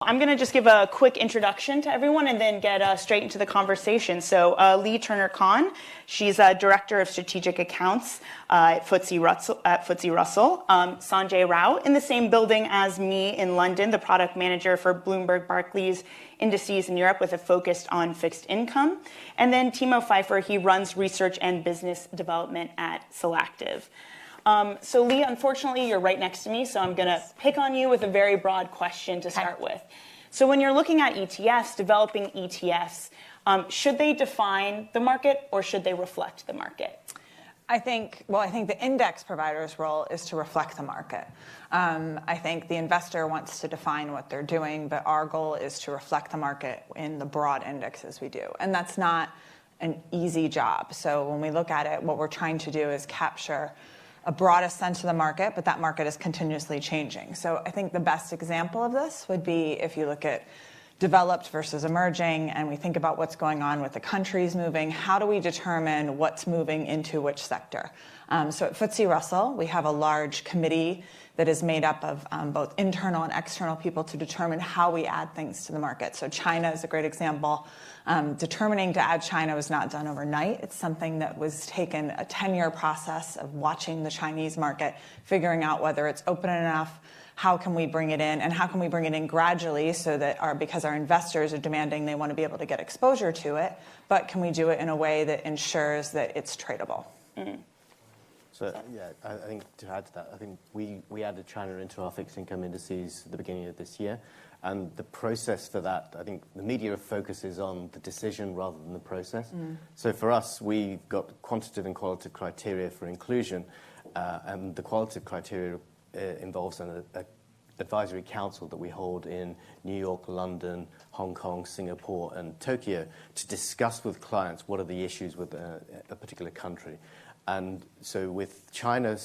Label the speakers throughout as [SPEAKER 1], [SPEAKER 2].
[SPEAKER 1] I'm going to just give a quick introduction to everyone and then get straight into the conversation. So Lee Turner-Conn, she's Director of Strategic Accounts at FTSE Russell. Sanjay Rao, in the same building as me in London, the product manager for Bloomberg, Barclays, Indices in Europe with a focus on fixed income. And then Timo Pfeiffer, he runs research and business development at Solactive. So Lee, unfortunately, you're right next to me, so I'm going to pick on you with a very broad question to start with. So when you're looking at ETFs, developing ETFs, should they define the market or should they reflect the market?
[SPEAKER 2] I think the index provider's role is to reflect the market. I think the investor wants to define what they're doing, but our goal is to reflect the market in the broad indexes we do. And that's not an easy job. So when we look at it, what we're trying to do is capture a broadest sense of the market, but that market is continuously changing. So I think the best example of this would be if you look at developed versus emerging, and we think about what's going on with the countries moving, how do we determine what's moving into which sector? So at FTSE Russell, we have a large committee that is made up of both internal and external people to determine how we add things to the market. So China is a great example. Determining to add China was not done overnight. It's something that was taken a 10-year process of watching the Chinese market, figuring out whether it's open enough, how can we bring it in, and how can we bring it in gradually so that because our investors are demanding they want to be able to get exposure to it, but can we do it in a way that ensures that it's tradable?
[SPEAKER 1] Mm-hmm.
[SPEAKER 3] So yeah, I think to add to that, I think we added China into our fixed income indices at the beginning of this year. And the process for that, I think the media focuses on the decision rather than the process. So for us, we got quantitative and qualitative criteria for inclusion. And the qualitative criteria involves an advisory council that we hold in New York, London, Hong Kong, Singapore, and Tokyo to discuss with clients what are the issues with a particular country. And so with China,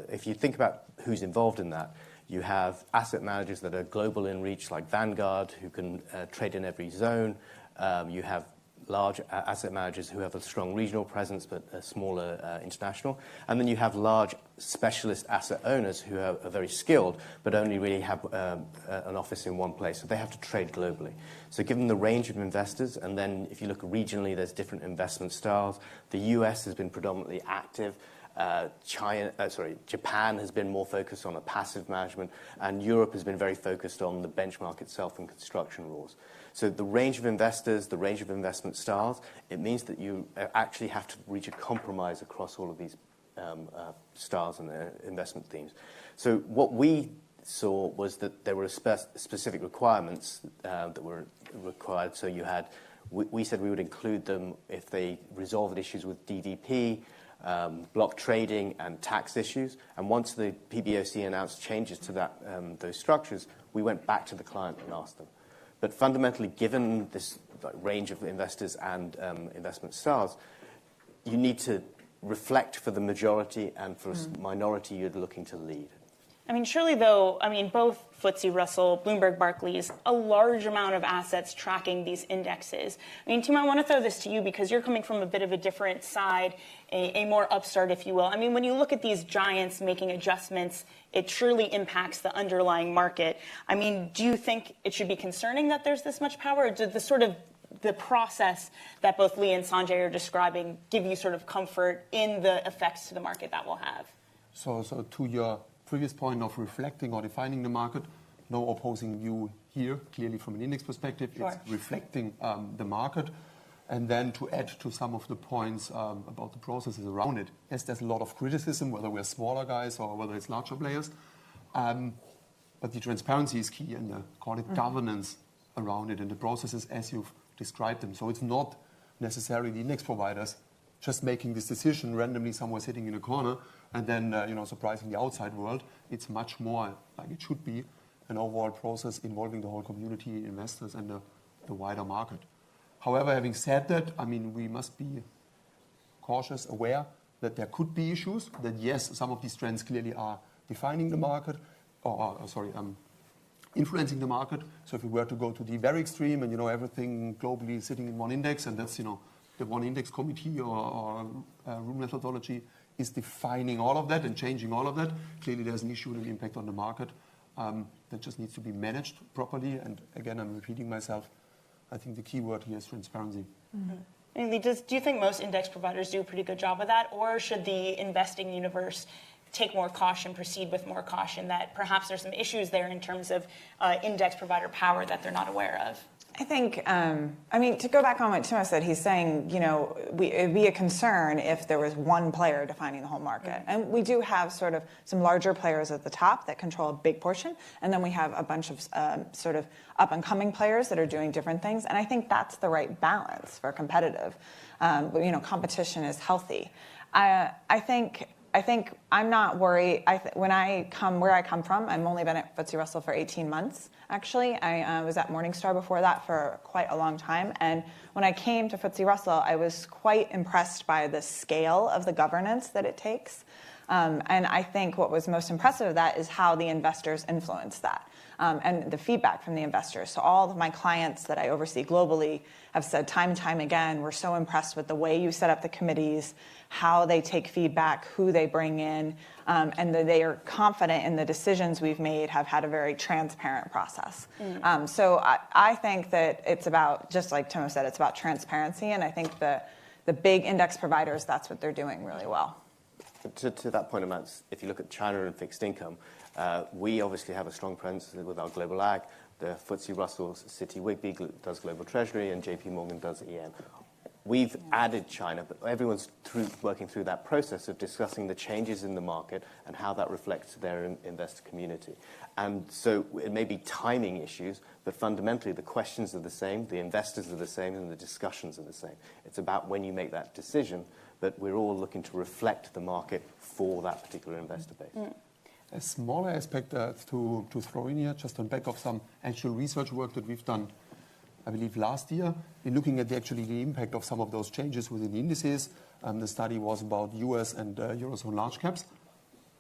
[SPEAKER 3] if you think about who's involved in that, you have asset managers that are global in reach, like Vanguard, who can trade in every zone. You have large asset managers who have a strong regional presence, but a smaller international. And then you have large specialist asset owners who are very skilled, but only really have an office in one place. So they have to trade globally. So given the range of investors, and then if you look regionally, there's different investment styles. The US has been predominantly active. Japan has been more focused on a passive management, and Europe has been very focused on the benchmark itself and construction rules. So the range of investors, the range of investment styles, it means that you actually have to reach a compromise across all of these styles and investment themes. So what we saw was that there were specific requirements that were required. So we said we would include them if they resolved issues with DDP, block trading, and tax issues. And once the PBOC announced changes to those structures, we went back to the client and asked them. But fundamentally, given this range of investors and investment styles, you need to reflect for the majority and for a minority you're looking to lead.
[SPEAKER 1] I mean, surely, though, both FTSE Russell, Bloomberg, Barclays, a large amount of assets tracking these indexes. Timo, I want to throw this to you because you're coming from a bit of a different side, a more upstart, if you will. When you look at these giants making adjustments, it surely impacts the underlying market. Do you think it should be concerning that there's this much power? Or did the process that both Lee and Sanjay are describing give you sort of comfort in the effects to the market that will have?
[SPEAKER 4] So to your previous point of reflecting or defining the market, no opposing view here. Clearly, from an index perspective,
[SPEAKER 1] sure.
[SPEAKER 4] It's reflecting the market. And then to add to some of the points about the processes around it, yes, there's a lot of criticism, whether we're smaller guys or whether it's larger players. But the transparency is key and call it governance around it and the processes as you've described them. So it's not necessarily the index providers just making this decision randomly somewhere sitting in a corner and then surprising the outside world. It's much more like it should be an overall process involving the whole community, investors, and the wider market. However, having said that, we must be cautious, aware that there could be issues, that yes, some of these trends clearly are defining the market, influencing the market. So if we were to go to the very extreme and everything globally sitting in one index, and that's the one index committee or rule methodology is defining all of that and changing all of that, clearly there's an issue and an impact on the market. that just needs to be managed properly. And again, I'm repeating myself. I think the key word here is transparency.
[SPEAKER 1] And Lee, do you think most index providers do a pretty good job of that, or should the investing universe take more caution, proceed with more caution, that perhaps there's some issues there in terms of index provider power that they're not aware of?
[SPEAKER 2] I think, to go back on what Timo said, he's saying, it'd be a concern if there was one player defining the whole market. And we do have sort of some larger players at the top that control a big portion. And then we have a bunch of sort of up-and-coming players that are doing different things. And I think that's the right balance for competitive. Competition is healthy. I think I'm not worried. Where I come from, I've only been at FTSE Russell for 18 months, actually. I was at Morningstar before that for quite a long time. And when I came to FTSE Russell, I was quite impressed by the scale of the governance that it takes. And I think what was most impressive of that is how the investors influence that. And the feedback from the investors. So all of my clients that I oversee globally have said time and time again, we're so impressed with the way you set up the committees, how they take feedback, who they bring in, and that they are confident in the decisions we've made have had a very transparent process. So I think that it's about, just like Timo said, it's about transparency. And I think the big index providers, that's what they're doing really well.
[SPEAKER 3] To that point, Amant, if you look at China and fixed income, we obviously have a strong presence with our global ag. The FTSE Russell's Citi Wigby does global treasury, and JP Morgan does EM. We've added China, but everyone's working through that process of discussing the changes in the market and how that reflects their investor community. And so it may be timing issues, but fundamentally the questions are the same, the investors are the same, and the discussions are the same. It's about when you make that decision, but we're all looking to reflect the market for that particular investor base.
[SPEAKER 4] A smaller aspect to throw in here, just on back of some actual research work that we've done, I believe last year, in looking at the impact of some of those changes within the indices. The study was about US and Eurozone large caps.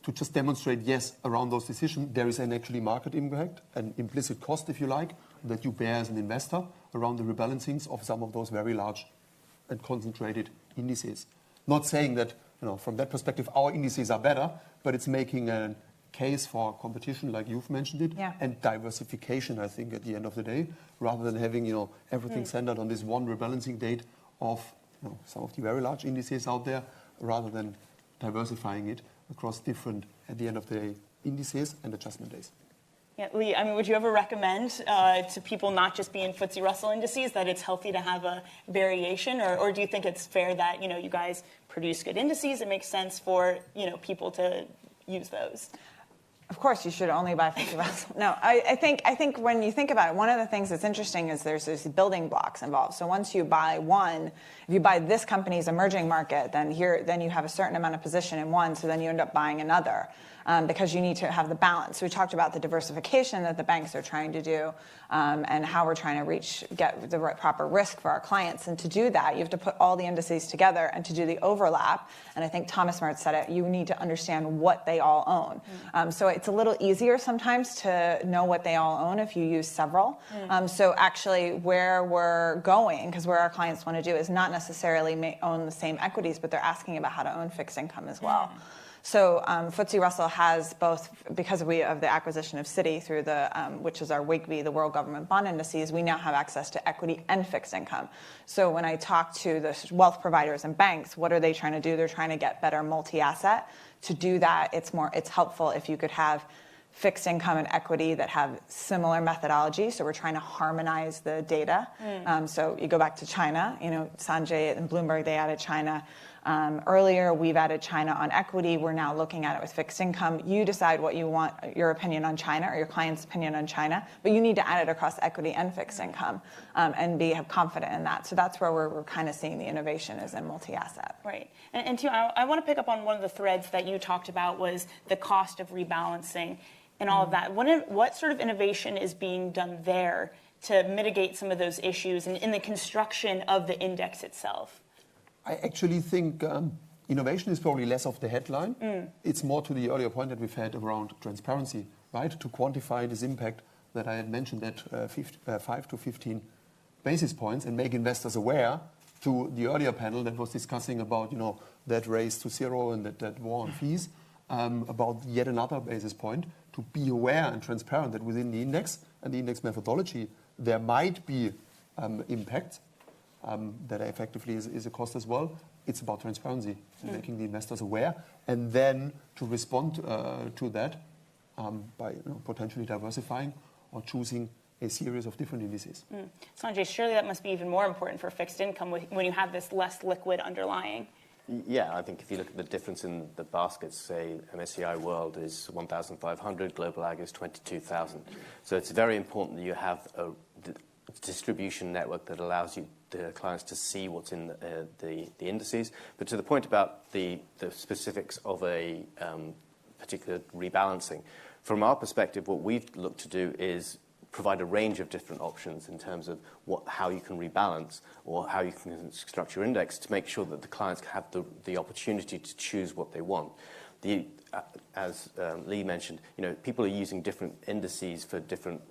[SPEAKER 4] To just demonstrate, yes, around those decisions, there is an actually market impact, an implicit cost, if you like, that you bear as an investor around the rebalancings of some of those very large and concentrated indices. Not saying that, from that perspective, our indices are better, but it's making a case for competition, like you've mentioned it, and diversification, I think, at the end of the day, rather than having, everything centered on this one rebalancing date of some of the very large indices out there, rather than diversifying it across different, at the end of the day, indices and adjustment days.
[SPEAKER 1] Yeah, Lee, would you ever recommend to people not just be in FTSE Russell indices that it's healthy to have a variation, or do you think it's fair that you guys produce good indices? It makes sense for people to use those.
[SPEAKER 2] Of course, you should only buy FTSE Russell. No, I think when you think about it, one of the things that's interesting is there's these building blocks involved. So once you buy one, if you buy this company's emerging market, then you have a certain amount of position in one, so then you end up buying another. Because you need to have the balance. So we talked about the diversification that the banks are trying to do, and how we're trying to get the proper risk for our clients. And to do that, you have to put all the indices together, and to do the overlap, and I think Thomas Mertz said it, you need to understand what they all own. So it's a little easier sometimes to know what they all own if you use several. So actually where we're going, because where our clients want to do is not necessarily own the same equities, but they're asking about how to own fixed income as well. So FTSE Russell has both, because of the acquisition of Citi through which is our WGBI, the World Government Bond Indices, we now have access to equity and fixed income. So when I talk to the wealth providers and banks, what are they trying to do? They're trying to get better multi-asset. To do that, it's helpful if you could have fixed income and equity that have similar methodology. So we're trying to harmonize the data. So you go back to China, Sanjay and Bloomberg, they added China. Earlier, we've added China on equity. We're now looking at it with fixed income. You decide what you want, your opinion on China or your client's opinion on China, but you need to add it across equity and fixed income and have confident in that. So that's where we're kind of seeing the innovation is in multi-asset.
[SPEAKER 1] Right. And Timo, I want to pick up on one of the threads that you talked about was the cost of rebalancing and all of that. What sort of innovation is being done there to mitigate some of those issues in the construction of the index itself?
[SPEAKER 4] I actually think innovation is probably less of the headline. It's more to the earlier point that we've had around transparency, right? To quantify this impact that I had mentioned at 5 to 15 basis points and make investors aware to the earlier panel that was discussing about, that race to zero and that war on fees, about yet another basis point to be aware and transparent that within the index and the index methodology, there might be impacts that effectively is a cost as well. It's about transparency and making the investors aware, and then to respond to that by potentially diversifying or choosing a series of different indices.
[SPEAKER 1] Sanjay, surely that must be even more important for fixed income when you have this less liquid underlying.
[SPEAKER 3] Yeah, I think if you look at the difference in the baskets, say MSCI World is 1,500, Global Ag is 22,000. So it's very important that you have a distribution network that allows the clients to see what's in the indices. But to the point about the specifics of a particular rebalancing, from our perspective, what we've looked to do is provide a range of different options in terms of how you can rebalance or how you can structure your index to make sure that the clients have the opportunity to choose what they want. As Lee mentioned, people are using different indices for different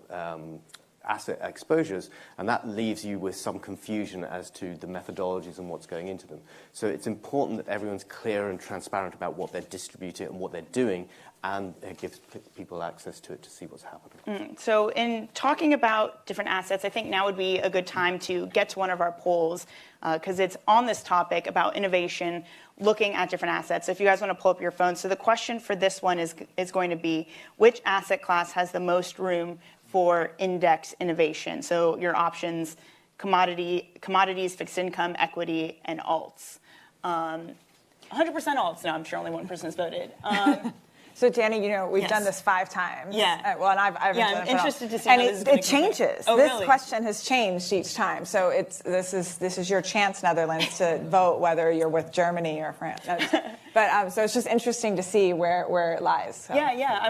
[SPEAKER 3] asset exposures, and that leaves you with some confusion as to the methodologies and what's going into them. So it's important that everyone's clear and transparent about what they're distributing and what they're doing, and it gives people access to it to see what's happening.
[SPEAKER 1] So in talking about different assets, I think now would be a good time to get to one of our polls, because it's on this topic about innovation, looking at different assets. So if you guys want to pull up your phone. So the question for this one is going to be, which asset class has the most room for index innovation? So your options: commodities, fixed income, equity, and alts. 100% alts. No, I'm sure only one person has voted.
[SPEAKER 2] So, Dani, we've
[SPEAKER 1] Yes.
[SPEAKER 2] done this 5 times.
[SPEAKER 1] Yeah.
[SPEAKER 2] Well, and I've done
[SPEAKER 1] I'm
[SPEAKER 2] it
[SPEAKER 1] interested to see
[SPEAKER 2] and
[SPEAKER 1] how this is going
[SPEAKER 2] it
[SPEAKER 1] to compare.
[SPEAKER 2] changes.
[SPEAKER 1] Oh,
[SPEAKER 2] This
[SPEAKER 1] really?
[SPEAKER 2] question has changed each time. So this is your chance, Netherlands, to vote whether you're with Germany or France. But so it's just interesting to see where it lies. So.
[SPEAKER 1] Yeah.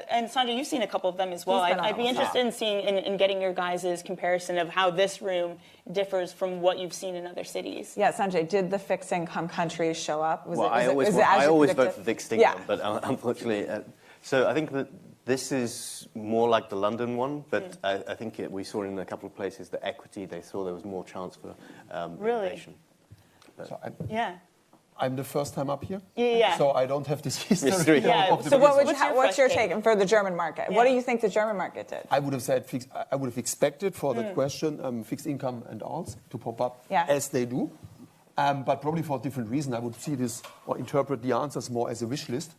[SPEAKER 1] And Sanjay, you've seen a couple of them as well.
[SPEAKER 2] He's been on
[SPEAKER 1] I'd be
[SPEAKER 2] almost
[SPEAKER 1] interested
[SPEAKER 2] all.
[SPEAKER 1] in seeing in getting your guys' comparison of how this room differs from what you've seen in other cities.
[SPEAKER 2] Yeah, Sanjay, did the fixed income countries show up?
[SPEAKER 3] I always vote for fixed income, but unfortunately, so I think that this is more like the London one, but I think we saw in a couple of places that equity, they saw there was more chance for innovation.
[SPEAKER 4] So I'm the first time up here,
[SPEAKER 1] Yeah.
[SPEAKER 4] so I don't have this history.
[SPEAKER 1] Yeah.
[SPEAKER 4] Of the
[SPEAKER 1] So
[SPEAKER 2] what's your take for the German market?
[SPEAKER 1] Yeah.
[SPEAKER 2] What do you think the German market did?
[SPEAKER 4] I would have said I would have expected for that question fixed income and alts to pop up as they do, but probably for a different reason. I would see this or interpret the answers more as a wish list.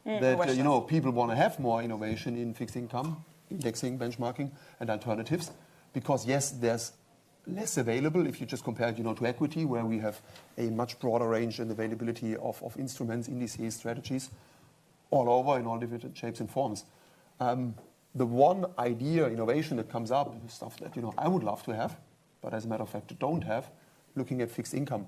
[SPEAKER 4] That people want to have more innovation in fixed income, indexing, benchmarking, and alternatives, because yes, there's less available if you just compare it, to equity, where we have a much broader range and availability of instruments, indices, strategies, all over in all different shapes and forms. The one idea, innovation that comes up is stuff that I would love to have, but as a matter of fact, don't have. Looking at fixed income.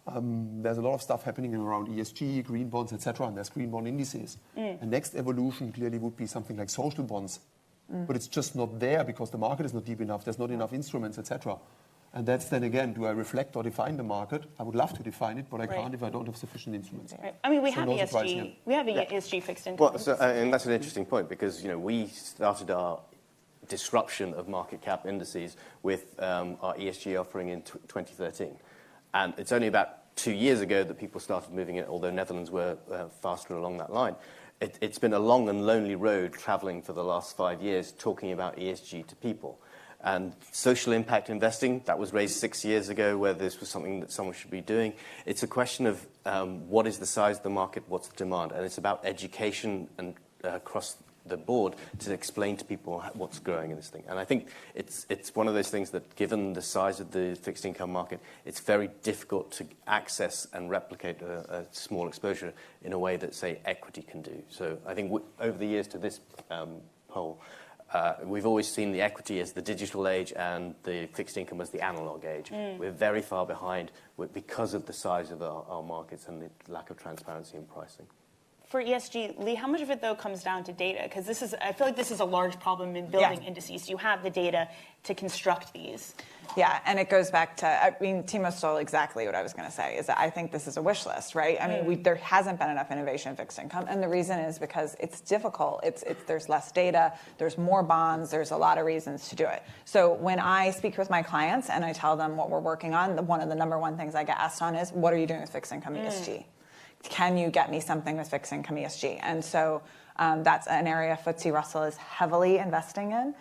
[SPEAKER 4] There's a lot of stuff happening around ESG, green bonds, etc., and there's green bond indices. The next evolution clearly would be something like social bonds, but it's just not there because the market is not deep enough, there's not enough instruments, etc. And that's then again, do I reflect or define the market? I would love to define it, but I can't if I don't have sufficient instruments.
[SPEAKER 1] Right. I mean, we have
[SPEAKER 3] no
[SPEAKER 1] ESG. We have ESG fixed income.
[SPEAKER 3] Well, and that's an interesting point because we started our disruption of market cap indices with our ESG offering in 2013. And it's only about 2 years ago that people started moving it, although Netherlands were faster along that line. It's been a long and lonely road traveling for the last 5 years talking about ESG to people. And social impact investing, that was raised 6 years ago, where this was something that someone should be doing. It's a question of what is the size of the market, what's the demand, and it's about education and across the board to explain to people what's growing in this thing. And I think it's one of those things that, given the size of the fixed income market, it's very difficult to access and replicate a small exposure in a way that, say, equity can do. So I think over the years to this poll, we've always seen the equity as the digital age and the fixed income as the analog age. We're very far behind because of the size of our markets and the lack of transparency in pricing.
[SPEAKER 1] For ESG, Lee, how much of it, though, comes down to data? Because I feel like this is a large problem in building indices. You have the data to construct these.
[SPEAKER 2] Yeah, and it goes back to, Timo stole exactly what I was going to say, is that I think this is a wish list, right? I mean, there hasn't been enough innovation in fixed income, and the reason is because it's difficult. There's less data, there's more bonds, there's a lot of reasons to do it. So when I speak with my clients and I tell them what we're working on, one of the number one things I get asked on is, what are you doing with fixed income ESG? Can you get me something with fixed income ESG? And so That's an area FTSE Russell is heavily investing in.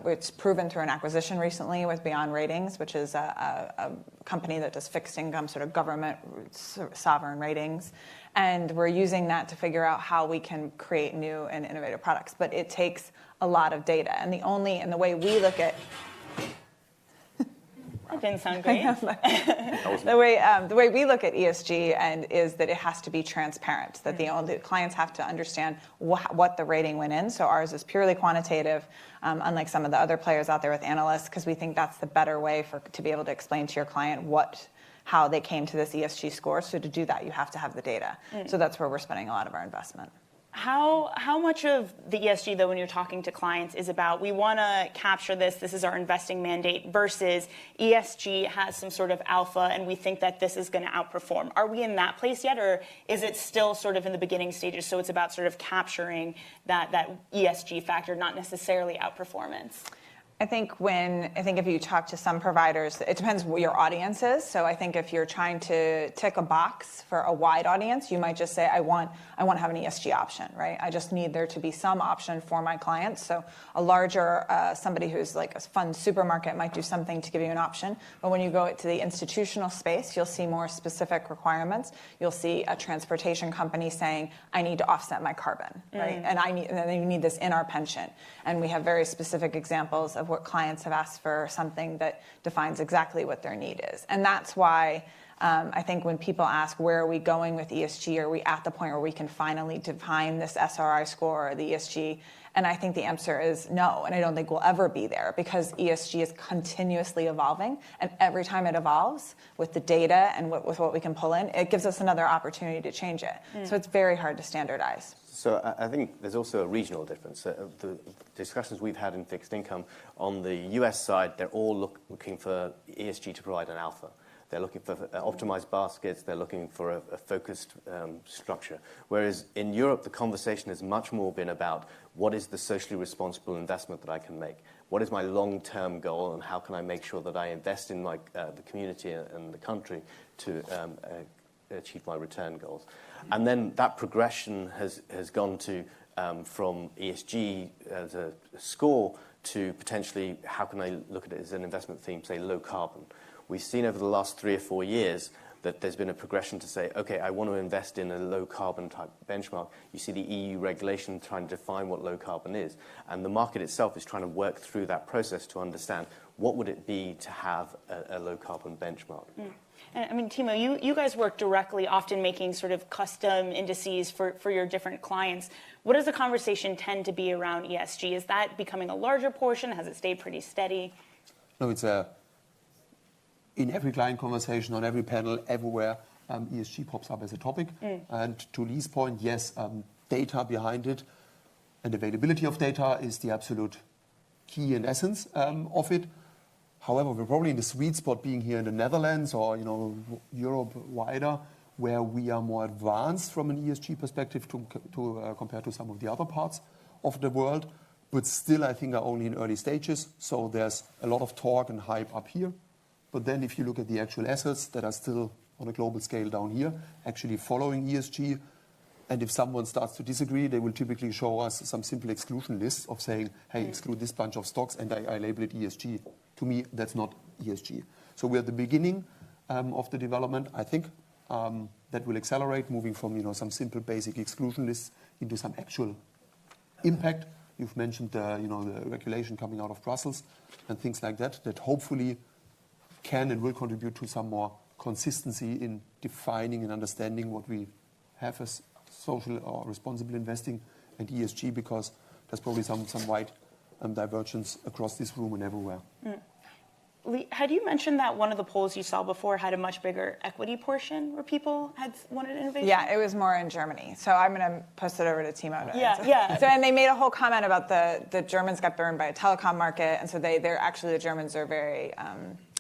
[SPEAKER 2] It's proven through an acquisition recently with Beyond Ratings, which is a company that does fixed income, sort of government sovereign ratings. And we're using that to figure out how we can create new and innovative products. But it takes a lot of data. And the way we look at
[SPEAKER 1] That didn't sound great.
[SPEAKER 2] the way we look at ESG is that it has to be transparent, that the clients have to understand what the rating went in. So ours is purely quantitative, unlike some of the other players out there with analysts, because we think that's the better way to be able to explain to your client how they came to this ESG score. So to do that, you have to have the data. So that's where we're spending a lot of our investment.
[SPEAKER 1] How much of the ESG, though, when you're talking to clients, is about we want to capture this is our investing mandate, versus ESG has some sort of alpha and we think that this is going to outperform? Are we in that place yet, or is it still sort of in the beginning stages, so it's about sort of capturing that ESG factor, not necessarily outperformance?
[SPEAKER 2] I think if you talk to some providers, it depends what your audience is. So I think if you're trying to tick a box for a wide audience, you might just say, I want to have an ESG option, right? I just need there to be some option for my clients. So a larger, somebody who's like a fund supermarket might do something to give you an option. But when you go to the institutional space, you'll see more specific requirements. You'll see a transportation company saying, I need to offset my carbon, right? And then you need this in our pension. And we have very specific examples of what clients have asked for, something that defines exactly what their need is. And that's why I think when people ask, where are we going with ESG? Are we at the point where we can finally define this SRI score or the ESG? And I think the answer is no. And I don't think we'll ever be there, because ESG is continuously evolving. And every time it evolves with the data and with what we can pull in, it gives us another opportunity to change it. So it's very hard to standardize.
[SPEAKER 3] So I think there's also a regional difference. The discussions we've had in fixed income, on the US side, they're all looking for ESG to provide an alpha. They're looking for optimized baskets. They're looking for a focused structure. Whereas in Europe, the conversation has much more been about what is the socially responsible investment that I can make? What is my long-term goal, and how can I make sure that I invest in the community and the country to achieve my return goals? And then that progression has gone to from ESG as a score to potentially how can I look at it as an investment theme, say low carbon. We've seen over the last 3 or 4 years that there's been a progression to say, okay, I want to invest in a low carbon type benchmark. You see the EU regulation trying to define what low carbon is. And the market itself is trying to work through that process to understand what would it be to have a low carbon benchmark.
[SPEAKER 1] And I mean, Timo, you guys work directly, often making sort of custom indices for your different clients. What does the conversation tend to be around ESG? Is that becoming a larger portion? Has it stayed pretty steady?
[SPEAKER 4] No, it's in every client conversation, on every panel, everywhere, ESG pops up as a topic. And to Lee's point, yes, data behind it and availability of data is the absolute key and essence of it. However, we're probably in the sweet spot being here in the Netherlands or Europe wider, where we are more advanced from an ESG perspective compared to some of the other parts of the world. But still, I think are only in early stages. So there's a lot of talk and hype up here. But then if you look at the actual assets that are still on a global scale down here, actually following ESG, and if someone starts to disagree, they will typically show us some simple exclusion lists of saying, hey, exclude this bunch of stocks, and I label it ESG. To me, that's not ESG. So we're at the beginning of the development. I think that will accelerate, moving from some simple basic exclusion lists into some actual impact. You've mentioned the regulation coming out of Brussels and things like that, that hopefully can and will contribute to some more consistency in defining and understanding what we have as social or responsible investing and ESG, because there's probably some wide divergence across this room and everywhere.
[SPEAKER 1] Lee, had you mentioned that one of the polls you saw before had a much bigger equity portion where people had wanted innovation?
[SPEAKER 2] Yeah, it was more in Germany. So I'm going to post it over to Timo.
[SPEAKER 1] Yeah.
[SPEAKER 2] So, and they made a whole comment about the Germans got burned by a telecom market. And so the Germans are very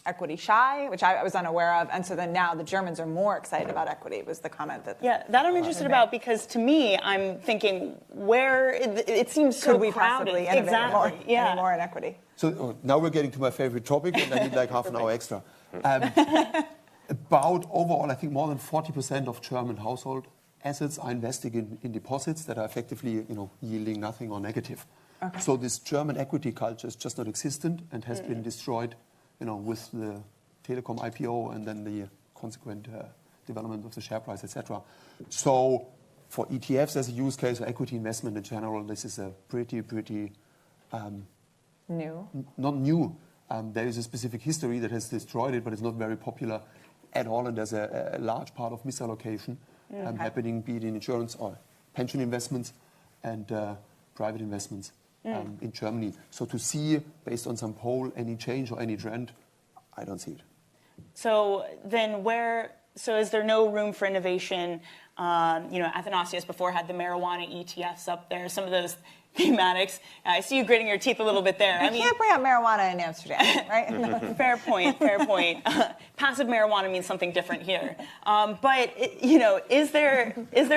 [SPEAKER 2] equity shy, which I was unaware of. And so then now the Germans are more excited about equity, was the comment that.
[SPEAKER 1] Yeah, that I'm interested about, because to me, I'm thinking where it seems so crowded.
[SPEAKER 2] Could we possibly innovate any more in equity?
[SPEAKER 4] So now we're getting to my favorite topic, and I need like half an hour extra. About overall, I think more than 40% of German households assets are investing in deposits that are effectively, yielding nothing or negative.
[SPEAKER 2] Okay.
[SPEAKER 4] So this German equity culture is just not existent and has been destroyed, with the Telecom IPO and then the consequent development of the share price, etc. So for ETFs as a use case or equity investment in general, this is a pretty
[SPEAKER 2] New.
[SPEAKER 4] not new. There is a specific history that has destroyed it, but it's not very popular at all, and there's a large part of misallocation happening, be it in insurance or pension investments and private investments in Germany. So to see, based on some poll, any change or any trend, I don't see it.
[SPEAKER 1] So then is there no room for innovation? Athanasios before had the marijuana ETFs up there, some of those thematics. I see you gritting your teeth a little bit there.
[SPEAKER 2] You can't bring up marijuana in Amsterdam, right?
[SPEAKER 1] Fair point. Passive marijuana means something different here. But is there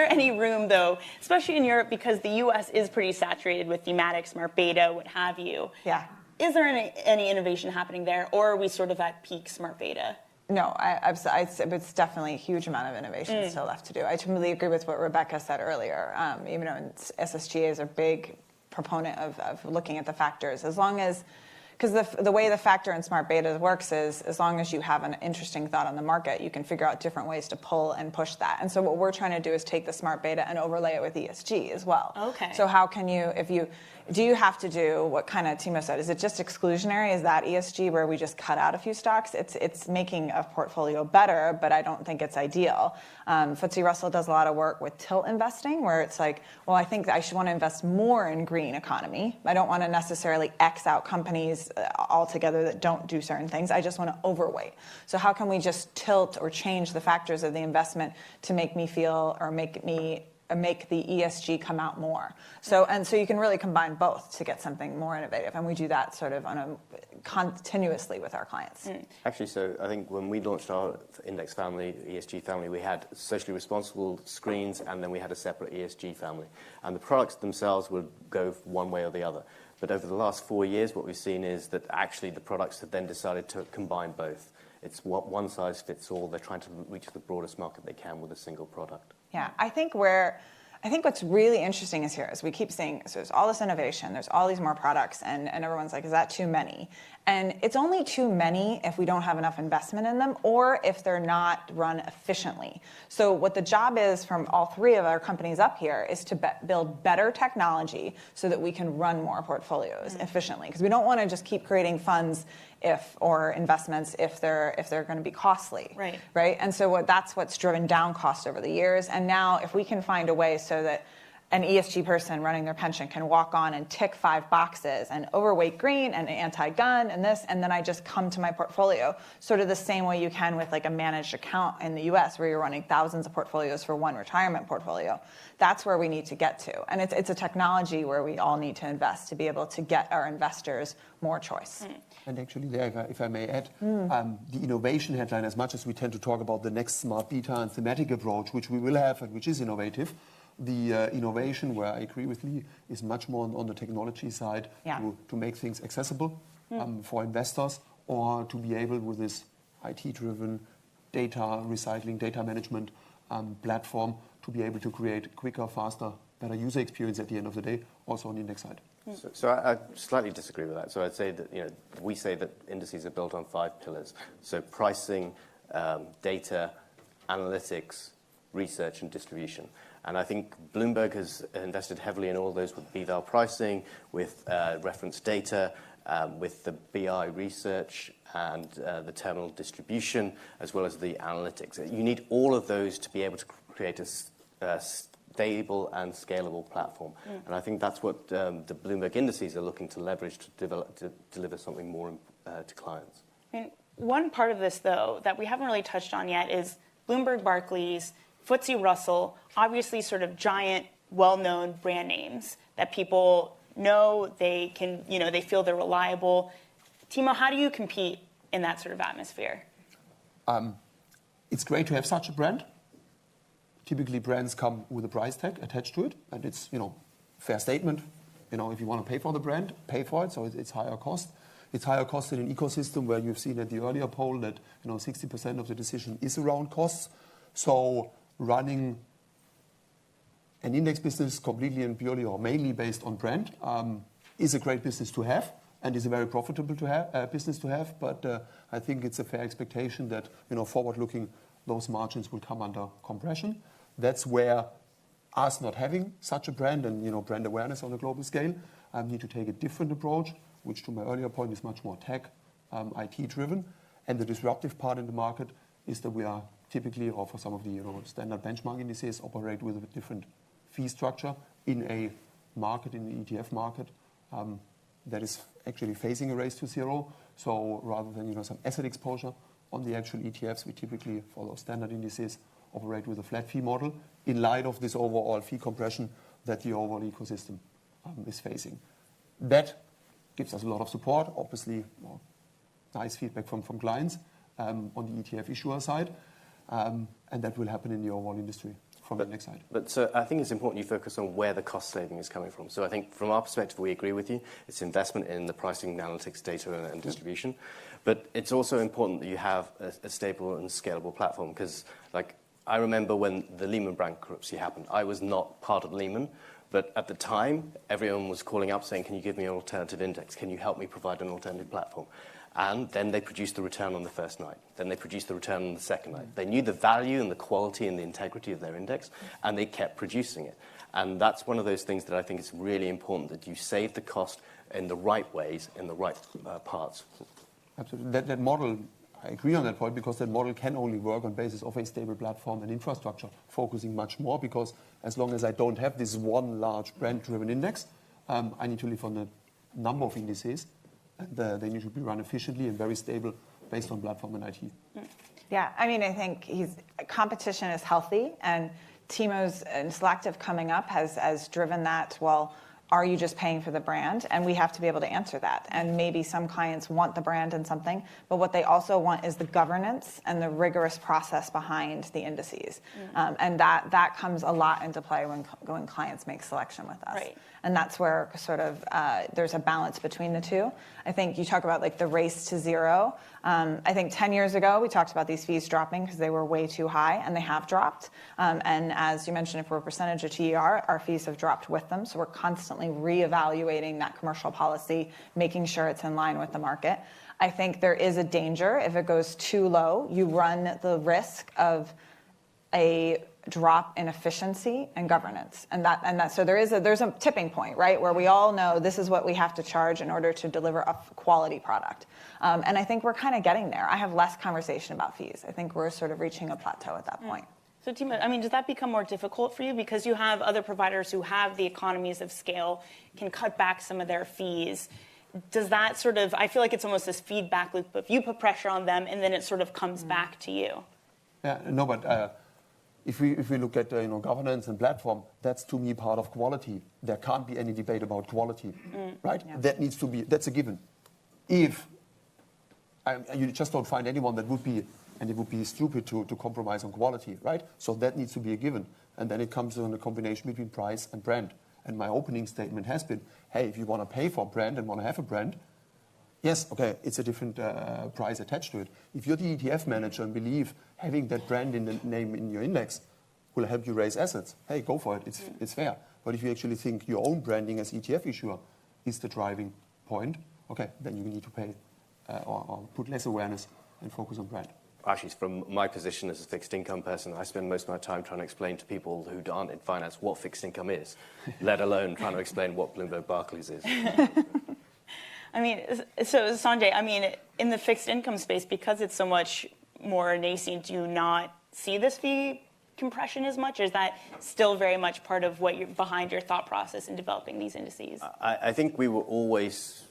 [SPEAKER 1] any room, though, especially in Europe, because the U.S. is pretty saturated with thematic, smart beta, what have you?
[SPEAKER 2] Yeah.
[SPEAKER 1] Is there any innovation happening there, or are we sort of at peak smart beta?
[SPEAKER 2] No, it's definitely a huge amount of innovation still left to do. I totally agree with what Rebecca said earlier. SSGA is a big proponent of looking at the factors, as long as, because the way the factor in smart beta works is, as long as you have an interesting thought on the market, you can figure out different ways to pull and push that. And so what we're trying to do is take the smart beta and overlay it with ESG as well.
[SPEAKER 1] Okay.
[SPEAKER 2] So how can you, do you have to do what kind of Timo said? Is it just exclusionary? Is that ESG where we just cut out a few stocks? It's making a portfolio better, but I don't think it's ideal. FTSE Russell does a lot of work with tilt investing, where it's like, well, I think I should want to invest more in green economy. I don't want to necessarily X out companies altogether that don't do certain things. I just want to overweight. So how can we just tilt or change the factors of the investment to make me feel, or make the ESG come out more? So you can really combine both to get something more innovative, and we do that sort of continuously with our clients.
[SPEAKER 3] Actually, so I think when we launched our index family, ESG family, we had socially responsible screens, and then we had a separate ESG family. And the products themselves would go one way or the other. But over the last 4 years, what we've seen is that actually the products have then decided to combine both. It's one size fits all. They're trying to reach the broadest market they can with a single product.
[SPEAKER 2] Yeah, I think what's really interesting is here, as we keep saying, so there's all this innovation, there's all these more products, and everyone's like, is that too many? And it's only too many if we don't have enough investment in them, or if they're not run efficiently. So what the job is from all three of our companies up here is to build better technology so that we can run more portfolios efficiently. Because we don't want to just keep creating funds or investments if they're going to be costly. Right? And so that's what's driven down cost over the years. And now if we can find a way so that an ESG person running their pension can walk on and tick 5 boxes and overweight green and anti-gun and this, and then I just come to my portfolio, sort of the same way you can with like a managed account in the US where you're running thousands of portfolios for one retirement portfolio. That's where we need to get to. And it's a technology where we all need to invest to be able to get our investors more choice.
[SPEAKER 4] And actually there, if I may add, the innovation headline, as much as we tend to talk about the next smart beta and thematic approach, which we will have and which is innovative, the innovation, where I agree with Lee, is much more on the technology side to make things accessible for investors, or to be able, with this IT-driven data recycling, data management platform, to be able to create quicker, faster, better user experience at the end of the day, also on the index side.
[SPEAKER 3] So I slightly disagree with that. So I'd say that we say that indices are built on 5 pillars. So pricing, data, analytics, research, and distribution. And I think Bloomberg has invested heavily in all those, with BVAL pricing, with reference data, with the BI research, and the terminal distribution, as well as the analytics. You need all of those to be able to create a stable and scalable platform. And I think that's what the Bloomberg indices are looking to leverage to deliver something more to clients.
[SPEAKER 1] And one part of this, though, that we haven't really touched on yet is Bloomberg, Barclays, FTSE Russell, obviously sort of giant, well-known brand names that people know, they feel they're reliable. Timo, how do you compete in that sort of atmosphere?
[SPEAKER 4] It's great to have such a brand. Typically, brands come with a price tag attached to it, and it's, fair statement. If you want to pay for the brand, pay for it, so it's higher cost. It's higher cost in an ecosystem where you've seen at the earlier poll that 60% of the decision is around costs. So running an index business completely and purely or mainly based on brand is a great business to have and is a very profitable business to have. But I think it's a fair expectation that, forward-looking, those margins will come under compression. That's where us not having such a brand and brand awareness on a global scale need to take a different approach, which to my earlier point is much more tech, IT driven. And the disruptive part in the market is that we are typically, or for some of the standard benchmark indices, operate with a different fee structure in a market, in the ETF market, that is actually facing a race to zero. So rather than some asset exposure on the actual ETFs, we typically, for those standard indices, operate with a flat fee model in light of this overall fee compression that the overall ecosystem is facing. That gives us a lot of support, obviously nice feedback from clients on the ETF issuer side, and that will happen in the overall industry from the next side.
[SPEAKER 3] But so I think it's important you focus on where the cost saving is coming from. So I think from our perspective, we agree with you. It's investment in the pricing, analytics, data, and distribution. But it's also important that you have a stable and scalable platform because, I remember when the Lehman bankruptcy happened, I was not part of Lehman, but at the time, everyone was calling up saying, can you give me an alternative index? Can you help me provide an alternative platform? And then they produced the return on the first night. Then they produced the return on the second night. They knew the value and the quality and the integrity of their index, and they kept producing it. And that's one of those things that I think is really important, that you save the cost in the right ways, in the right parts.
[SPEAKER 4] Absolutely. That model, I agree on that point, because that model can only work on basis of a stable platform and infrastructure, focusing much more, because as long as I don't have this one large brand-driven index, I need to live on a number of indices, and they need to be run efficiently and very stable based on platform and IT.
[SPEAKER 2] Yeah, I think competition is healthy, and Timo's and Solactive coming up has driven that. Well, are you just paying for the brand? And we have to be able to answer that. And maybe some clients want the brand and something, but what they also want is the governance and the rigorous process behind the indices. And that comes a lot into play when clients make selection with us.
[SPEAKER 1] Right.
[SPEAKER 2] And that's where sort of there's a balance between the two. I think you talk about the race to zero. I think 10 years ago, we talked about these fees dropping because they were way too high, and they have dropped. And as you mentioned, if we're a percentage of TER, our fees have dropped with them. So we're constantly reevaluating that commercial policy, making sure it's in line with the market. I think there is a danger if it goes too low. You run the risk of a drop in efficiency and governance, so there's a tipping point, right, where we all know this is what we have to charge in order to deliver a quality product, and I think we're kind of getting there. I have less conversation about fees. I think we're sort of reaching a plateau at that point.
[SPEAKER 1] So Timo, does that become more difficult for you because you have other providers who have the economies of scale, can cut back some of their fees? Does that sort of, I feel like it's almost this feedback loop of you put pressure on them and then it sort of comes back to you.
[SPEAKER 4] Yeah, no, but if we look at governance and platform, that's to me part of quality. There can't be any debate about quality, right? Yeah. That's a given. If you just don't find anyone that would be, and it would be stupid to compromise on quality, right? So that needs to be a given. And then it comes on a combination between price and brand. And my opening statement has been, hey, if you want to pay for brand and want to have a brand, yes, okay, it's a different price attached to it. If you're the ETF manager and believe having that brand in the name in your index will help you raise assets, hey, go for it. It's fair. But if you actually think your own branding as ETF issuer is the driving point, okay, then you need to pay or put less awareness and focus on brand.
[SPEAKER 3] Actually, from my position as a fixed income person, I spend most of my time trying to explain to people who aren't in finance what fixed income is, let alone trying to explain what Bloomberg Barclays is.
[SPEAKER 1] So Sanjay, in the fixed income space, because it's so much more nascent, do you not see this fee compression as much? Or is that still very much part of what behind your thought process in developing these indices?
[SPEAKER 3] I think we were always,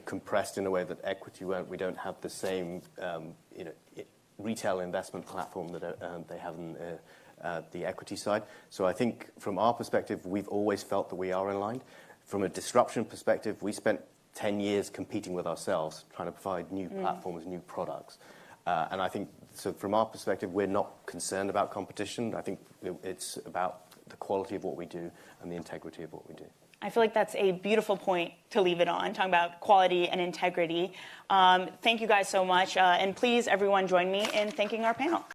[SPEAKER 3] compressed in a way that equity weren't. We don't have the same, retail investment platform that they have in the equity side. So I think from our perspective, we've always felt that we are in line. From a disruption perspective, we spent 10 years competing with ourselves, trying to provide new platforms, new products. And I think, so from our perspective, we're not concerned about competition. I think it's about the quality of what we do and the integrity of what we do.
[SPEAKER 1] I feel like that's a beautiful point to leave it on, talking about quality and integrity. Thank you guys so much. And please, everyone, join me in thanking our panel.